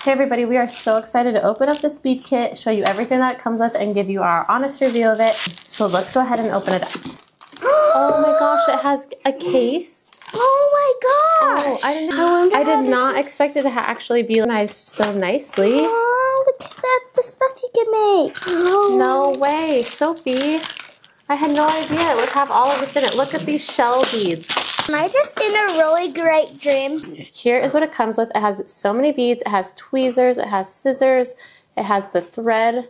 Hey everybody, we are so excited to open up this bead kit, show you everything that it comes with, and give you our honest review of it. So let's go ahead and open it up. Oh my gosh, it has a case. Oh my gosh! Oh, I did not expect it to actually be organized so nicely. Oh, look at that, the stuff you can make. Oh. No way, Sophie. I had no idea it would have all of this in it. Look at these shell beads. Am I just in a really great dream? Here is what it comes with. It has so many beads. It has tweezers. It has scissors. It has the thread.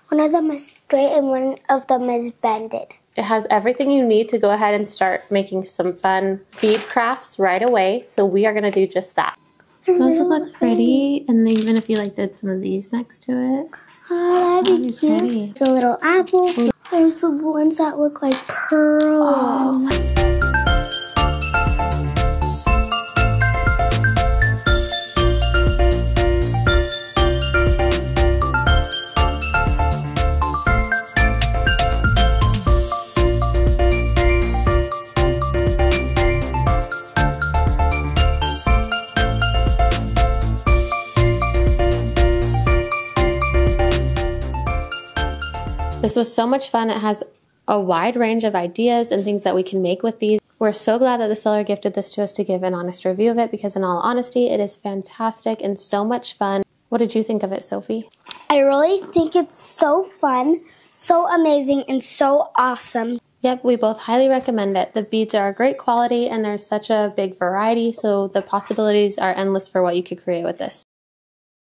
One of them is straight and one of them is bended. It has everything you need to go ahead and start making some fun bead crafts right away. So we are going to do just that. Those would look pretty. And even if you did some of these next to it. Oh, that'd be cute. Pretty. The little apple. There's the ones that look like pearls. Oh. This was so much fun. It has a wide range of ideas and things that we can make with these. We're so glad that the seller gifted this to us to give an honest review of it because in all honesty, it is fantastic and so much fun. What did you think of it, Sophie? I really think it's so fun, so amazing, and so awesome. Yep, we both highly recommend it. The beads are great quality and there's such a big variety, so the possibilities are endless for what you could create with this.